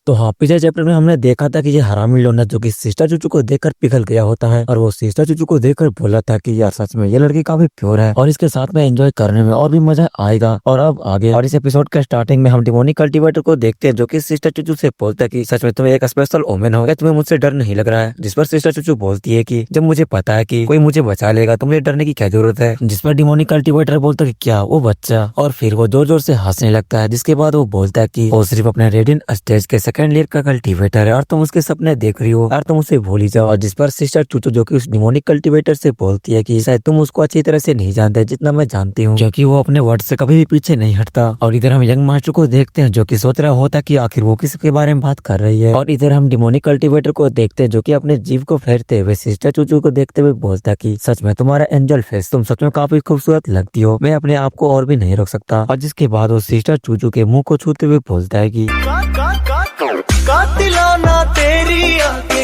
तो हाँ, पिछले चैप्टर में हमने देखा था कि ये हरामी लोना जो कि सिस्टर चूचू को देखकर पिघल गया होता है और वो सिस्टर चूचू को देखकर बोला था कि यार सच में ये लड़की काफी प्योर है और इसके साथ में एंजॉय करने में और भी मजा आएगा। और अब आगे और इस एपिसोड के स्टार्टिंग में हम डिमोनिक कल्टीवेटर को देखते हैं जो कि सिस्टर चूचू से बोलता है कि सच में तुम्हें एक स्पेशल ओमेन हो, तुम्हें मुझसे डर नहीं लग रहा है। जिस पर सिस्टर चूचू बोलती है कि जब मुझे पता है कि कोई मुझे बचा लेगा तो मुझे डरने की क्या जरूरत है। जिस पर डिमोनिक कल्टीवेटर बोलता है कि क्या वो बच्चा, और फिर वो जोर जोर से हंसने लगता है। जिसके बाद वो बोलता है कि वो सिर्फ अपने रेडियंट स्टेज के सेकंड ईयर का कल्टीवेटर है और तुम उसके सपने देख रही हो और तुम उसे भूल ही जाओ। और जिस पर सिस्टर चूचू जो कि उस डिमोनिक कल्टीवेटर से बोलती है कि शायद तुम उसको अच्छी तरह से नहीं जानते जितना मैं जानती हूँ, क्योंकि वो अपने वर्ड से कभी भी पीछे नहीं हटता। और इधर हम यंग मास्टर को देखते हैं जो कि सोच रहा होता कि आखिर वो किसके बारे में बात कर रही है। और इधर हम डिमोनिक कल्टीवेटर को देखते हैं जो कि अपने जीव को फेरते हुए सिस्टर चूचू को देखते हुए बोलता कि सच में तुम्हारा एंजल फेस, तुम सच में काफी खूबसूरत लगती हो, मैं अपने आप को और भी नहीं रोक सकता। और जिसके बाद वो सिस्टर चूचू के मुंह को छूते हुए बोलता है कि कातिलाना तेरी आंखें।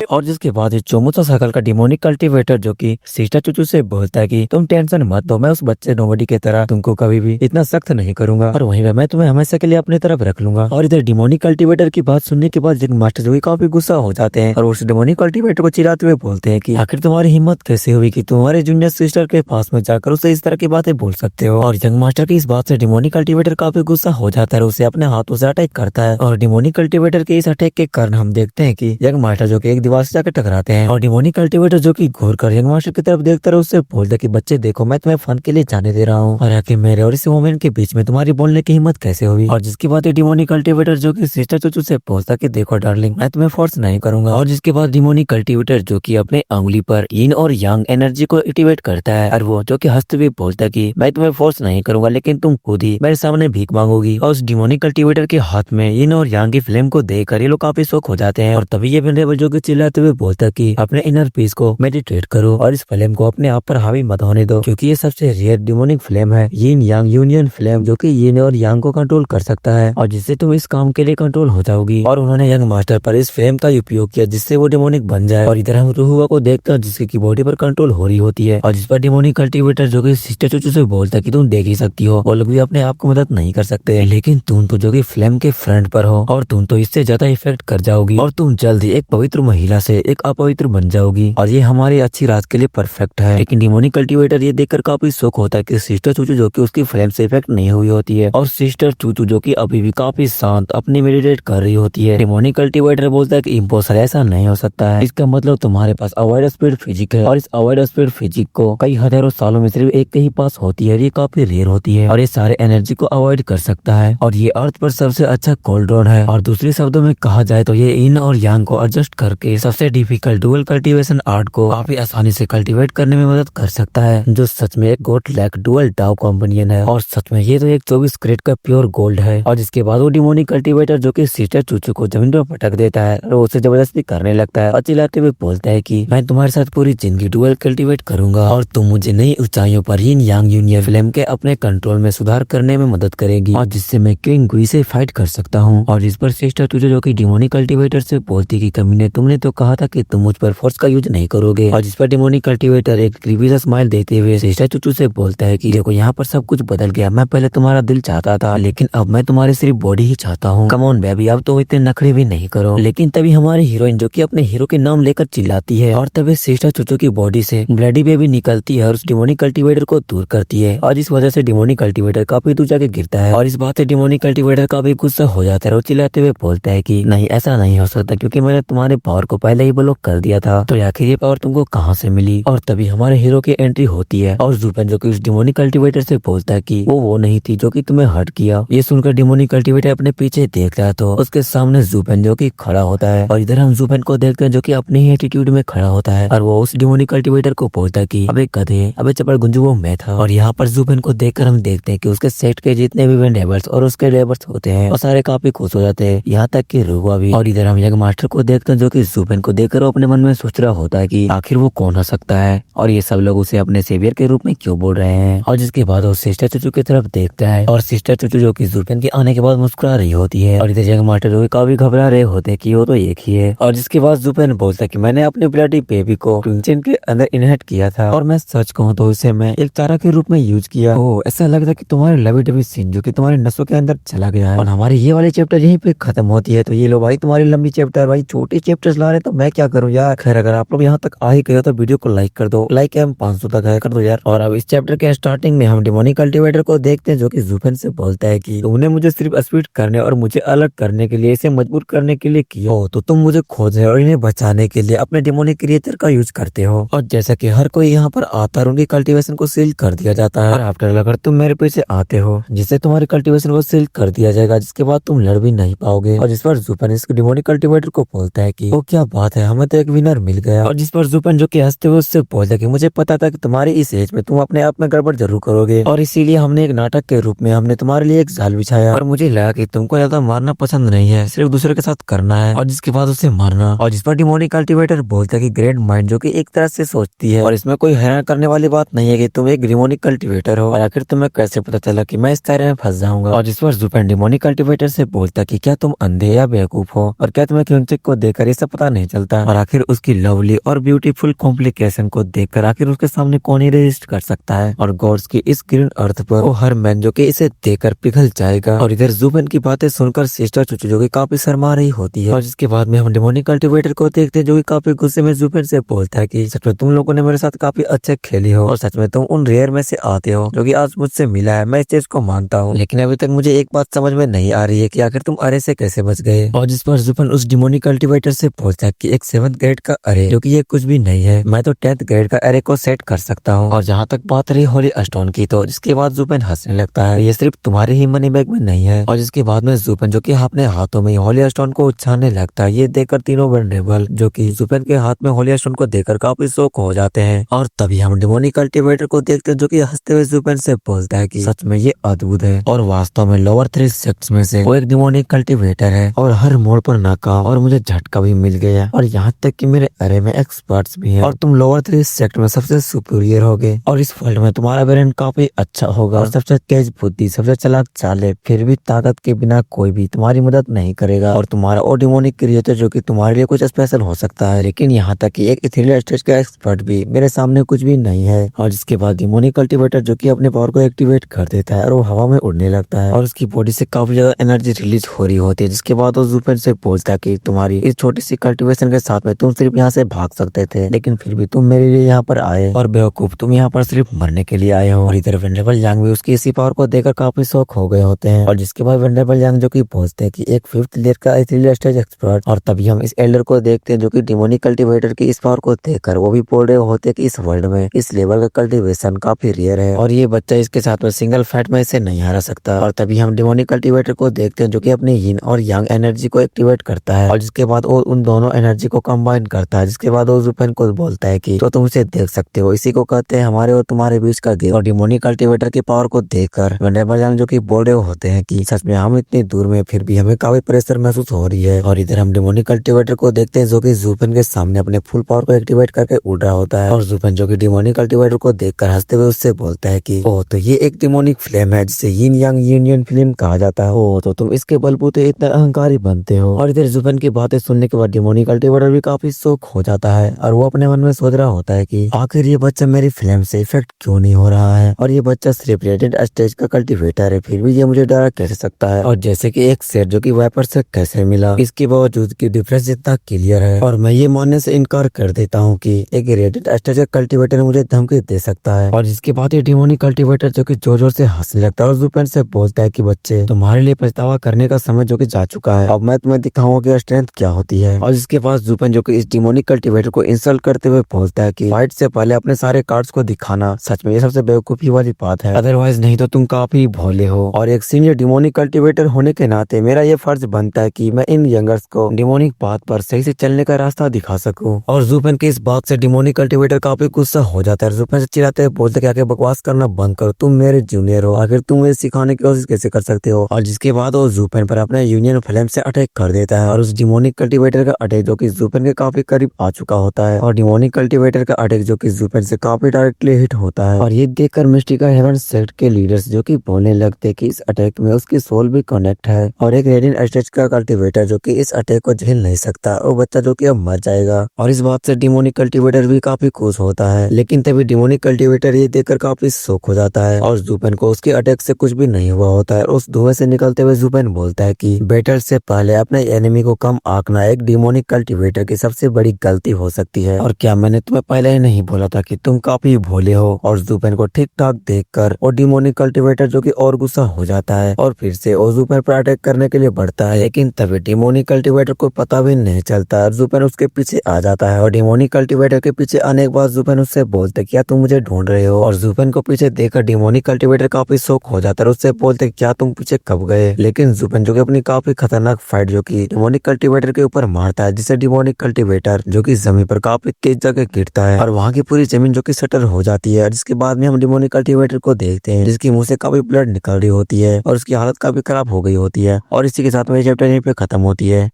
और जिसके बाद चोमुचा सर्कल का डिमोनिक कल्टीवेटर जो कि सिस्टर चूचू से बोलता है कि तुम टेंशन मत लो, मैं उस बच्चे नोबडी की तरह तुमको कभी भी इतना सख्त नहीं करूंगा और वहीं पे मैं तुम्हें हमेशा के लिए अपनी तरफ रख लूंगा। और इधर डिमोनिक कल्टीवेटर की बात सुनने के बाद जिंग मास्टर जो कि काफी गुस्सा हो जाते हैं और उस डिमोनिक कल्टीवेटर को चिल्लाते हुए बोलते हैं कि आखिर तुम्हारी हिम्मत कैसे हुई कि तुम्हारे जूनियर सिस्टर के पास में जाकर उसे इस तरह की बातें बोल सकते हो। और यंग मास्टर की इस बात से डिमोनिक कल्टीवेटर काफी गुस्सा हो जाता है, उसे अपने हाथों से अटैक करता है। और डिमोनिक कल्टीवेटर के इस अटैक के कारण हम देखते हैं कि यंग मास्टर जो कि एक दीवार से जाकर टकराते हैं और डिमोनिक कल्टीवेटर जो कि घूर कर यंग मास्टर की तरफ देखता रहे उससे बोलता है कि बच्चे देखो, मैं तुम्हें फन के लिए जाने दे रहा हूँ और आखिर मेरे और इस वुमेन के बीच में तुम्हारी बोलने की हिम्मत कैसे हुई। और जिसके बाद डिमोनिक कल्टीवेटर जो कि सिस्टर चूचू से बोलता कि देखो डार्लिंग, मैं तुम्हें फोर्स नहीं करूंगा। और जिसके बाद डिमोनिक कल्टीवेटर जो कि अपने उंगली पर यिन और यांग एनर्जी को एक्टिवेट करता है और वो जो कि हंसते हुए बोलता है कि मैं तुम्हें फोर्स नहीं करूंगा, लेकिन तुम खुद ही मेरे सामने भीख मांगोगी। और उस डिमोनिक कल्टीवेटर के हाथ में यिन और यांग की फ्लेम को देखकर ये लोग काफी शौक हो जाते हैं। और तभी ये वेनेबल जो कि चिल्लाते हुए बोलता कि अपने इनर पीस को मेडिटेट करो और इस फ्लेम को अपने आप पर हावी मत होने दो, क्योंकि ये सबसे रेयर डिमोनिक फ्लेम है, यिन यांग यूनियन फ्लेम, जो कि यिन और यांग को कंट्रोल कर सकता है और जिससे तुम इस काम के लिए कंट्रोल हो जाओगी। और उन्होंने यंग मास्टर पर इस फ्लेम का उपयोग किया जिससे वो डिमोनिक बन जाए। और इधर हम रुहुआ को देखते हैं जिसकी बॉडी पर कंट्रोल हो रही होती है और जिस पर डिमोनिक कल्टीवेटर जो कि सिस्टर चूचू से बोलता है कि तुम देख ही सकती हो, वो लोग भी अपने आप को मदद नहीं कर सकते, लेकिन तुम तो जो कि फ्लेम के फ्रंट पर हो और तुम तो इससे ज्यादा इफेक्ट कर जाओगी और तुम जल्दी एक पवित्र महिला से एक अपवित्र बन जाओगी और ये हमारी अच्छी रात के लिए परफेक्ट है। लेकिन डिमोनिक कल्टीवेटर ये देखकर काफी शौक होता है कि सिस्टर चूचू जो कि उसकी फ्लेम से इफेक्ट नहीं हुई होती है और सिस्टर चूचू जो कि अभी भी काफी शांत अपनी मेडिटेट कर रही होती है। डिमोनिक कल्टीवेटर बोलता है कि इम्पोसर ऐसा नहीं हो सकता है, इसका मतलब तुम्हारे पास अवॉइड स्पीड फिजिक है और इस अवॉइड स्पीड फिजिक को कई हजारों सालों में सिर्फ एक के ही पास होती है, ये काफी रेयर होती है और ये सारे एनर्जी को अवॉइड कर सकता है और ये अर्थ पर सबसे अच्छा कोल्ड ड्रॉन है। और दूसरे शब्दों में कहा जाए तो ये इन और यांग को एडजस्ट करके सबसे डिफिकल्ट डुअल कल्टीवेशन आर्ट को काफी आसानी से कल्टीवेट करने में मदद कर सकता है, जो सच में एक गोट लैक डुअल डाउ कॉम्बिनियन है और सच में ये तो एक 24 कैरेट का प्योर गोल्ड है। और जिसके बाद वो डिमोनिक कल्टीवेटर जो कि सिस्टर चूचू को जमीन पर पटक देता है और उसे जबरदस्ती करने लगता है और चिल्लाते हुए बोलता है कि मैं तुम्हारे साथ पूरी जिंदगी डुअल कल्टीवेट करूंगा और तुम मुझे नई ऊंचाइयों पर यिन यांग यूनियन फ्लेम के अपने कंट्रोल में सुधार करने में मदद करेगी और जिससे मैं किंग गुई से फाइट कर सकता हूँ। और इस पर सिस्टर चूचू जो कि डिमोनिक कल्टीवेटर से बोलती कि कमीने, तुमने तो कहा था कि तुम मुझ पर फोर्स का यूज नहीं करोगे। और जिस पर डिमोनिक कल्टीवेटर एक क्रीपी सा स्माइल देते हुए सिस्टर चूचू से बोलता है कि देखो यहाँ पर सब कुछ बदल गया, मैं पहले तुम्हारा दिल चाहता था लेकिन अब मैं तुम्हारी सिर्फ बॉडी ही चाहता हूँ, कम ऑन बेबी, अब तो इतने नखरे भी नहीं करो। लेकिन तभी हमारी हीरोइन जो कि अपने हीरो के नाम लेकर चिल्लाती है और तभी सिस्टर चूचू की बॉडी से ब्लडी बेबी निकलती है और उस डिमोनिक कल्टीवेटर को दूर करती है और इस वजह से डिमोनिक कल्टीवेटर काफी दूर जाके गिरता है। और इस बात से डिमोनिक कल्टीवेटर काफी गुस्सा हो जाता है और चिल्लाते हुए बोलता है कि नहीं, ऐसा नहीं हो सकता, क्योंकि मैंने तुम्हारे पावर को पहले ही ब्लॉक कर दिया था, तो आखिर ये पावर तुमको कहाँ से मिली। और तभी हमारे हीरो की एंट्री होती है और ज़ुपेन जो कि उस डिमोनिक कल्टीवेटर से बोलता है कि वो नहीं थी जो कि तुम्हें हर्ट किया। ये सुनकर डिमोनिक कल्टीवेटर अपने पीछे देखता है तो उसके सामने ज़ुपेन जो कि खड़ा होता है और इधर हम ज़ुपेन को देखते हैं जो कि अपने ही एटीट्यूड में खड़ा होता है और वो उस डिमोनिक कल्टीवेटर को बोलता है कि अबे गधे, अबे चपड़ गुंजू, वो मैं था। और यहाँ पर ज़ुपेन को देखकर हम देखते हैं कि उसके सेट के जितने भी वेंडेबल्स और उसके लेबर्स होते हैं वो सारे काफी खुश हो जाते हैं, यहाँ तक कि रुहुआ भी। और इधर हम यंग मास्टर को देखते हैं जो कि जुपेन को देखकर वो अपने मन में सोच रहा होता है कि आखिर वो कौन हो सकता है और ये सब लोग उसे अपने सेवियर के रूप में क्यों बोल रहे हैं। और जिसके बाद वो सिस्टर चुचू की तरफ देखता है और सिस्टर चुचू जो कि जुपेन के आने के बाद मुस्कुरा रही होती है और इधर जंग मास्टर जो कि काफी घबरा रहे होते हैं कि वो तो एक ही है। और जिसके बाद जुपेन बोलता है कि मैंने अपने ब्लडी बेबी को क्विंचन के अंदर इनहेट किया था और मैं सच कहूँ तो उसे मैं एक चारा के रूप में यूज किया। ओह, ऐसा लगता है कि तुम्हारे लवी डबी सीन जो कि तुम्हारे नसों के अंदर चला गया है और हमारी ये वाली चैप्टर यहीं पे खत्म होती है। तो ये लो भाई तुम्हारी लंबी चैप्टर, भाई छोटे चैप्टर्स ला रहे तो मैं क्या करूँ यार। खैर अगर आप लोग यहाँ तक आ ही गए हो तो वीडियो को लाइक कर दो, लाइक हम 500 तक है कर दो यार। और अब इस चैप्टर के स्टार्टिंग में हम डिमोनिक कल्टीवेटर को देखते हैं जो कि जुपेन से बोलता है कि तुमने मुझे सिर्फ स्पीड करने और मुझे अलग करने के लिए, इसे मजबूर करने के लिए किया हो, तो तुम मुझे खोजे और इन्हें बचाने के लिए अपने डिमोनिक क्रिएचर का यूज करते हो। और जैसा कि हर कोई यहाँ पर आता है उनकी कल्टीवेशन को सील कर दिया जाता है और आफ्टर अगर तुम मेरे पीछे आते हो जिससे तुम्हारी कल्टीवेशन को सील कर दिया जाएगा, जिसके बाद तुम लड़ भी नहीं पाओगे। और जिस पर जुपेन इस डिमोनिक कल्टीवेटर को बोलता है कि वो क्या बात है, हमें तो एक विनर मिल गया। और जिस पर जुपेन जो कि हंसते हुए उससे बोलता है कि मुझे पता था कि तुम्हारी इस एज में तुम अपने आप में गड़बड़ जरूर करोगे और इसीलिए हमने एक नाटक के रूप में हमने तुम्हारे लिए एक जाल बिछाया और मुझे लगा कि तुमको ज्यादा मारना पसंद नहीं है, सिर्फ दूसरे के साथ करना है और जिसके बाद उसे मारना। और जिस पर डिमोनिक कल्टीवेटर बोलता है कि ग्रेट माइंड जो कि एक तरह से सोचती है और इसमें कोई हैरान करने वाली बात नहीं है कि तुम एक डिमोनिक कल्टीवेटर हो और आखिर तुम्हें कैसे पता चला कि मैं इस तरह में फंस जाऊंगा। और जिस पर जुपेन डिमोनिक कल्टीवेटर से बोलता कि क्या तुम अंधे या बेवकूफ हो और क्या तुम्हें क्यूंचिक को देखकर ये सब पता नहीं चलता। और आखिर उसकी लवली और ब्यूटीफुल कॉम्प्लिकेशन को देखकर आखिर उसके सामने कौन ही रेजिस्ट कर सकता है। और गॉड्स की इस ग्रीन अर्थ पर वो हर मैन जो कि इसे देखकर पिघल जाएगा। और इधर जुपेन की बातें सुनकर सिस्टर चुचू जो कि काफी शर्मा रही होती है। और जिसके बाद में हम डिमोनिक कल्टीवेटर को देखते हैं जो कि काफी गुस्से में जुपेन से बोलता है कि सच में तुम लोगों ने मेरे साथ काफी अच्छे खेली हो और सच में तुम उन रेयर में से आते हो जो कि आज मुझसे मिला है, मैं इस चीज को मानता हूँ, लेकिन अभी तक मुझे एक बात समझ में नहीं आ रही है कि आखिर तुम अरे से कैसे बच गए। और जिस पर जुपेन उस डिमोनिक कल्टीवेटर से बोलता है कि एक 7th ग्रेड का अरे जो कि ये कुछ भी नहीं है, मैं तो 10th ग्रेड का अरे को सेट कर सकता हूँ। और जहाँ तक बात रही होली स्टोन की तो जिसके बाद जुपेन हंसने लगता है, ये सिर्फ तुम्हारे ही मनी बैग में नहीं है। और जिसके बाद में जुपेन जो कि अपने हाथों में होली स्टोन को उछालने लगता है, ये देखकर तीनों वनरेबल जो कि जुपेन के हाथ में होली स्टोन को देखकर काफी शौक हो जाते हैं। और तभी हम डिमोनिक कल्टीवेटर को देखते हैं जो कि हंसते हुए जुपेन से बोलता है कि सच में ये अद्भुत है और वास्तव में लोअर 3 सेक्ट्स में से वो एक डिमोनिक कल्टीवेटर है और हर मोड़ पर नाकाम और मुझे झटका भी मिल गया और यहाँ तक कि मेरे अरे में एक्सपर्ट्स भी हैं और तुम लोअर 3 सेक्ट में सबसे सुपीरियर होगे और इस फील्ड में तुम्हारा ब्रेन काफी अच्छा होगा और सबसे तेज बुद्धि, सबसे चालाक चाले, फिर भी ताकत के बिना कोई भी तुम्हारी मदद नहीं करेगा और तुम्हारा और डिमोनिक क्रिएचर जो कि तुम्हारे लिए कुछ स्पेशल हो सकता है, लेकिन यहाँ तक कि एक इथेरियल स्टेज का एक्सपर्ट भी मेरे सामने कुछ भी नहीं है। और जिसके बाद डिमोनिक कल्टीवेटर जो कि अपने पावर को एक्टिवेट कर देता है और वो हवा में उड़ने लगता है और उसकी बॉडी से काफी ज्यादा एनर्जी रिलीज हो रही होती है। जिसके बाद वो जुपेन से बोलता है कि तुम्हारी इस छोटी सी कल्टीवेशन के साथ में तुम सिर्फ यहाँ से भाग सकते थे, लेकिन फिर भी तुम मेरे लिए यहाँ पर आए और बेवकूफ तुम यहाँ पर सिर्फ मरने के लिए आए हो। और इधर वेनरेबल यांग भी उसकी इसी पावर को देखकर काफी शौक हो गए होते हैं। और जिसके बाद वेनरेबल यांग जो कि बोलते हैं कि एक 5th लेयर का इथेरियल स्टेज एक्सपर्ट। और तभी हम इस एल्डर को देखते हैं जो कि डिमोनिक कल्टीवेटर की इस पावर को देखकर वो भी बोल रहे होते हैं कि इस वर्ल्ड में इस लेवल का कल्टीवेशन काफी रेयर है और ये बच्चा इसके साथ में सिंगल फाइट में इसे नहीं हरा सकता। और तभी हम डिमोनिक कल्टीवेटर को देखते हैं जो कि अपनी यिन और यांग एनर्जी को एक्टिवेट करता है और जिसके बाद वो उन दोनों एनर्जी को कंबाइन करता है। जिसके बाद वो जुपेन को बोलता है कि तो तुम इसे देख सकते हो, इसी को कहते हैं हमारे और तुम्हारे बीच का गेम। और डिमोनिक कल्टीवेटर की पावर को देखकर वेनरेबल यांग जो कि बोल रहे होते हैं कि सच में हम इतनी दूर में फिर भी हमें काफी प्रेशर महसूस हो रही है। और इधर हम डिमोनिक कल्टीवेटर को देखते हैं जो कि जुपेन के सामने अपने फुल पावर को एक्टिवेट करके उड़ रहा होता है और जुपेन जो कि डिमोनिक कल्टीवेटर को देखकर हंसते हुए उससे बोलता है कि ओह तो ये एक डिमोनिक फ्लेम है जिसे यिन यांग यूनियन फ्लेम कहा जाता है। ओह तो तुम इसके बलबूते इतना अहंकारी बनते हो। और इधर जुपेन की बातें सुनने के बाद डिमोनिक कल्टीवेटर भी काफी शौक हो जाता है और वो अपने मन में सोच रहा होता है कि आखिर ये बच्चा मेरी फ्लेम से इफेक्ट क्यों नहीं हो रहा है और ये बच्चा सिर्फ रेटेड स्टेज का कल्टीवेटर है, फिर भी ये मुझे डरा कैसे सकता है। और जैसे कि एक शेर जो कि वाइपर से कैसे मिला, इसके बावजूद की डिफरेंस इतना क्लियर है और मैं ये मानने से इनकार कर देता हूँ कि एक रेटेड स्टेज का कल्टीवेटर मुझे धमकी दे सकता है। और जिसके बाद ये डिमोनिक कल्टीवेटर जो कि जोर जोर से हंसने लगता है और जुपेन से बोलता है कि बच्चे तुम्हारे लिए पछतावा करने का समय जो कि जा चुका है, अब मैं तुम्हें दिखाऊंगा कि स्ट्रेंथ क्या होती है। और जिसके बाद जुपेन जो कि इस डिमोनिक कल्टीवेटर को इंसल्ट करते हुए बोलता है कि फाइट से पहले अपने सारे कार्ड्स को दिखाना सच में ये सबसे बेवकूफी वाली बात है, अदरवाइज नहीं तो तुम काफी भोले हो। और एक सीनियर डिमोनिक कल्टीवेटर होने के नाते मेरा ये फर्ज बनता है कि मैं इन यंगर्स को डिमोनिक पाथ पर सही से चलने का रास्ता दिखा सकूं। और जुपेन की इस बात से डिमोनिक कल्टीवेटर काफी गुस्सा हो जाता है। जुपेन से चिल्लाते हुए बोलते कि आगे बकवास करना बंद करो, तुम मेरे जूनियर हो, आखिर तुम मुझे सिखाने की कोशिश कैसे कर सकते हो। और जिसके बाद वो जुपेन पर अपने यूनियन फ्लेम से अटैक कर देता है और उस डिमोनिक कल्टीवेटर का अटैक जो कि जुपेन के काफी करीब आ चुका होता है और डिमोनिक कल्टीवेटर का अटैक जो कि जुपेन से काफी डायरेक्टली हिट होता है। और ये देखकर मिस्टिका हेवन सेक्ट के लीडर्स जो कि बोलने लगते कि इस अटैक में उसकी सोल भी कनेक्ट है और एक रेडियंट स्टेज का कल्टीवेटर जो कि इस अटैक को झेल नहीं सकता, वो बच्चा जो कि अब मर जाएगा। और इस बात से डिमोनिक कल्टीवेटर भी काफी खुश होता है, लेकिन तभी डिमोनिक कल्टीवेटर ये देखकर काफी शॉक हो जाता है और जुपेन को उसके अटैक से कुछ भी नहीं हुआ होता है। उस धुएं से निकलते हुए जुपेन बोलता है कि बैटल से पहले अपने एनिमी को कम आंकना एक डिमोनिक कल्टीवेटर की सबसे बड़ी गलती हो सकती है। और क्या मैंने तुम्हें पहले ही नहीं बोला था कि तुम काफी भोले हो। और जुपेन को ठीक ठाक देखकर और डिमोनिक कल्टीवेटर जो कि और गुस्सा हो जाता है और फिर से वो जुपेन पर अटैक करने के लिए बढ़ता है, लेकिन तभी डिमोनिक कल्टीवेटर को पता भी नहीं चलता और जुपेन उसके पीछे आ जाता है। और डिमोनिक कल्टीवेटर के पीछे आने के बाद जुपेन उससे बोलते क्या तुम मुझे ढूंढ रहे हो। और जुपेन को पीछे देखकर डिमोनिक कल्टीवेटर काफी शौक हो जाता है, उससे बोलते क्या तुम पीछे कब गए। लेकिन जुपेन जो कि अपनी काफी खतरनाक फाइट जो कि डिमोनिक कल्टीवेटर के ऊपर मारता है, जिससे डिमोनिक कल्टीवेटर जो कि जमीन पर काफी तेज जगह गिरता है और वहाँ की पूरी जमीन जो कि शटर हो जाती है। जिसके बाद में हम डिमोनिक कल्टीवेटर को देखते हैं जिसकी मुंह से काफी ब्लड निकल रही होती है और उसकी हालत काफी खराब हो गई होती है। और इसी के साथ में चैप्टर यहीं पे खत्म होती है।